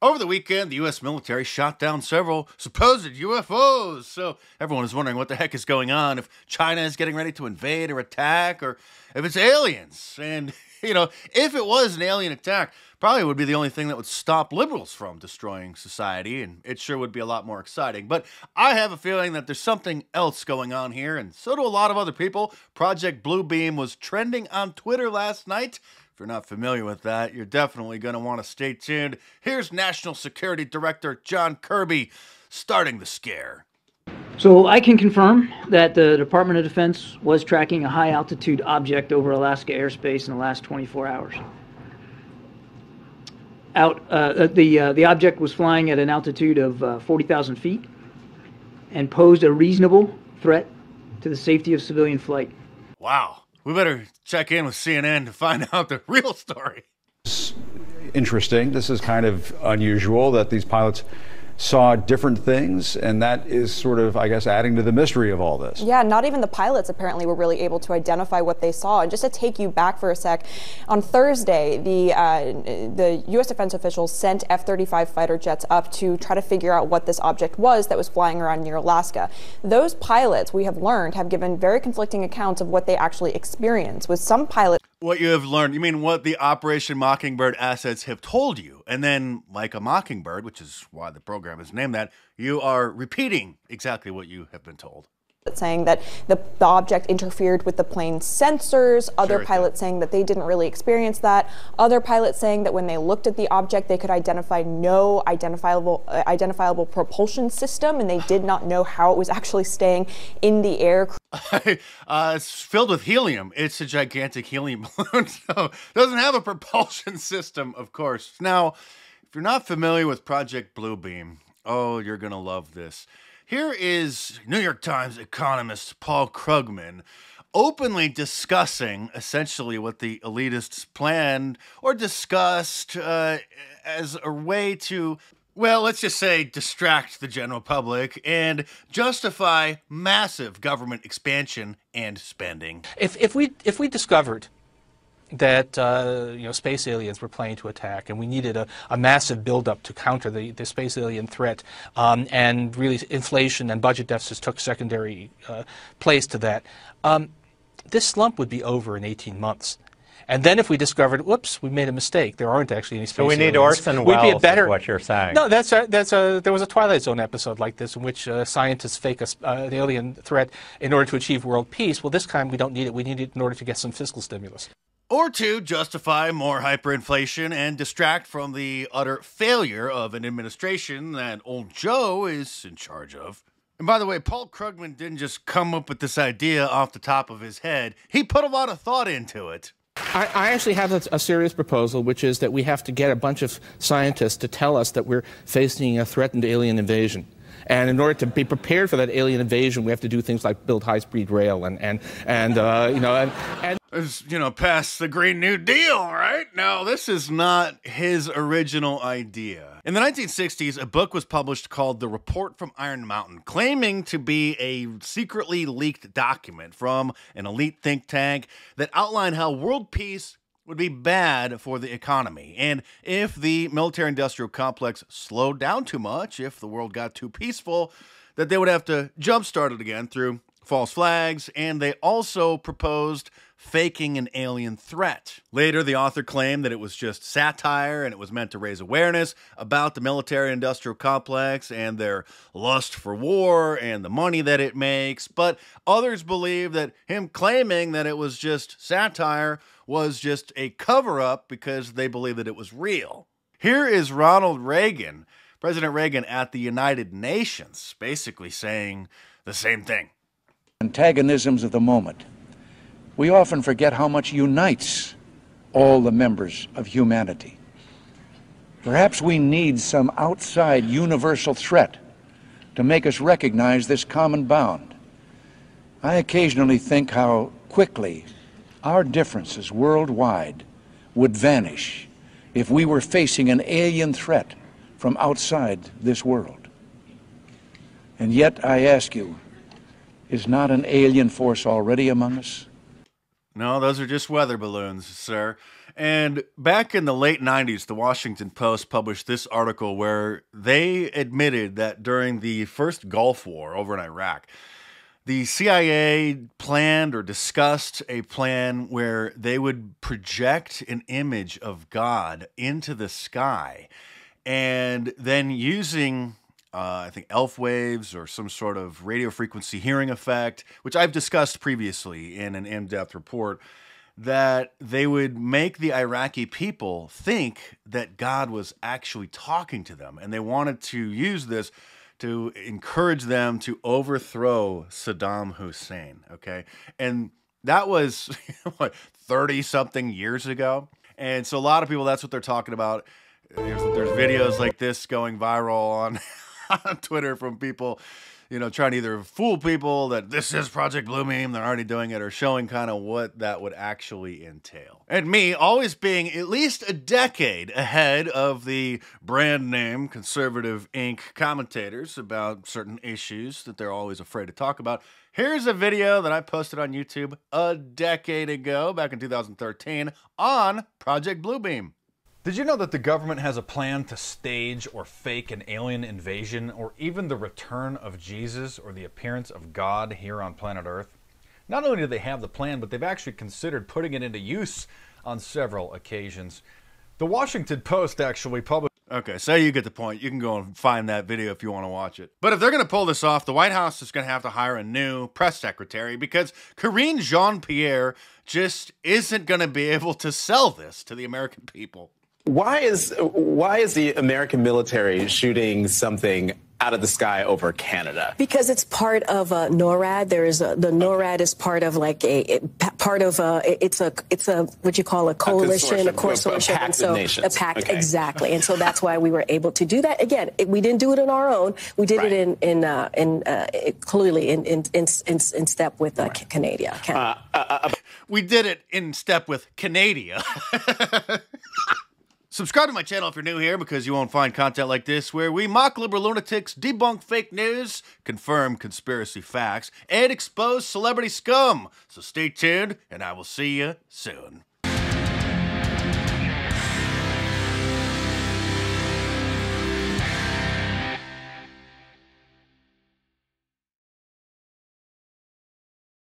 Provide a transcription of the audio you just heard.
Over the weekend, the U.S. military shot down several supposed UFOs. So everyone is wondering what the heck is going on, if China is getting ready to invade or attack, or if it's aliens. And, if it was an alien attack, probably would be the only thing that would stop liberals from destroying society, and it sure would be a lot more exciting. But I have a feeling that there's something else going on here, and so do a lot of other people. Project Bluebeam was trending on Twitter last night. If you're not familiar with that, you're definitely going to want to stay tuned. Here's National Security Director John Kirby starting the scare. So I can confirm that the Department of Defense was tracking a high-altitude object over Alaska airspace in the last 24 hours. The object was flying at an altitude of 40,000 feet and posed a reasonable threat to the safety of civilian flight. Wow. We better check in with CNN to find out the real story. It's interesting. This is kind of unusual that these pilots saw different things, and that is sort of, I guess, adding to the mystery of all this. Yeah, not even the pilots apparently were really able to identify what they saw. And just to take you back for a sec, on Thursday, the U.S. defense officials sent F-35 fighter jets up to try to figure out what this object was that was flying around near Alaska. Those pilots, we have learned, have given very conflicting accounts of what they actually experienced, with some pilots. What you have learned, you mean what the Operation Mockingbird assets have told you. And then, like a mockingbird, which is why the program is named that, you are repeating exactly what you have been told. Saying that the object interfered with the plane's sensors, other pilots saying that they didn't really experience that, other pilots saying that when they looked at the object they could identify no identifiable propulsion system, and they did not know how it was actually staying in the air. It's filled with helium. It's a gigantic helium balloon, so it doesn't have a propulsion system, of course. Now, if you're not familiar with Project Bluebeam, oh, you're going to love this. Here is New York Times economist Paul Krugman openly discussing essentially what the elitists planned or discussed as a way to, well, let's just say distract the general public and justify massive government expansion and spending. If we discovered that space aliens were planning to attack, and we needed a massive buildup to counter the space alien threat, and really inflation and budget deficits took secondary place to that, this slump would be over in 18 months. And then if we discovered, whoops, we made a mistake, there aren't actually any space aliens. So we need Orson Welles, is what you're saying. No, there was a Twilight Zone episode like this in which scientists fake an alien threat in order to achieve world peace. Well, this time we don't need it. We need it in order to get some fiscal stimulus. Or to justify more hyperinflation and distract from the utter failure of an administration that old Joe is in charge of. And by the way, Paul Krugman didn't just come up with this idea off the top of his head. He put a lot of thought into it. I actually have a serious proposal, which is that we have to get a bunch of scientists to tell us that we're facing a threatened alien invasion. And in order to be prepared for that alien invasion, we have to do things like build high-speed rail and pass the Green New Deal, right? No, this is not his original idea. In the 1960s, a book was published called The Report from Iron Mountain, claiming to be a secretly leaked document from an elite think tank that outlined how world peace would be bad for the economy. And if the military-industrial complex slowed down too much, if the world got too peaceful, that they would have to jumpstart it again through false flags, and they also proposed faking an alien threat. Later, the author claimed that it was just satire and it was meant to raise awareness about the military-industrial complex and their lust for war and the money that it makes, but others believe that him claiming that it was just satire was just a cover-up because they believe that it was real. Here is Ronald Reagan, President Reagan at the United Nations, basically saying the same thing. Antagonisms of the moment. We often forget how much unites all the members of humanity. Perhaps we need some outside universal threat to make us recognize this common bound. I occasionally think how quickly our differences worldwide would vanish if we were facing an alien threat from outside this world. And yet, I ask you, is not an alien force already among us? No, those are just weather balloons, sir. And back in the late 90s, the Washington Post published this article where they admitted that during the first Gulf War over in Iraq, the CIA planned or discussed a plan where they would project an image of God into the sky, and then using, I think, elf waves or some sort of radio frequency hearing effect, which I've discussed previously in an in-depth report, that they would make the Iraqi people think that God was actually talking to them, and they wanted to use this to encourage them to overthrow Saddam Hussein, okay? And that was, what, 30-something years ago? And so a lot of people, that's what they're talking about. There's videos like this going viral on, on Twitter from people, you know, trying to either fool people that this is Project Blue Meme, they're already doing it, or showing kind of what that would actually entail. And me always being at least a decade ahead of the brand name Conservative Inc. commentators about certain issues that they're always afraid to talk about. Here's a video that I posted on YouTube a decade ago, back in 2013, on Project Bluebeam. Did you know that the government has a plan to stage or fake an alien invasion, or even the return of Jesus or the appearance of God here on planet Earth? Not only do they have the plan, but they've actually considered putting it into use on several occasions. The Washington Post actually published... Okay, so you get the point. You can go and find that video if you want to watch it. But if they're going to pull this off, the White House is going to have to hire a new press secretary, because Karine Jean-Pierre just isn't going to be able to sell this to the American people. Why is the American military shooting something out of the sky over Canada? Because it's part of NORAD. There is the NORAD is part of like it's a what you call a coalition, a consortium, a pact of nations. A pact, okay. Exactly. And so that's why we were able to do that. Again, we didn't do it on our own. We did it clearly in step with Canada. We did it in step with Canada. Subscribe to my channel if you're new here, because you won't find content like this where we mock liberal lunatics, debunk fake news, confirm conspiracy facts, and expose celebrity scum. So stay tuned, and I will see you soon.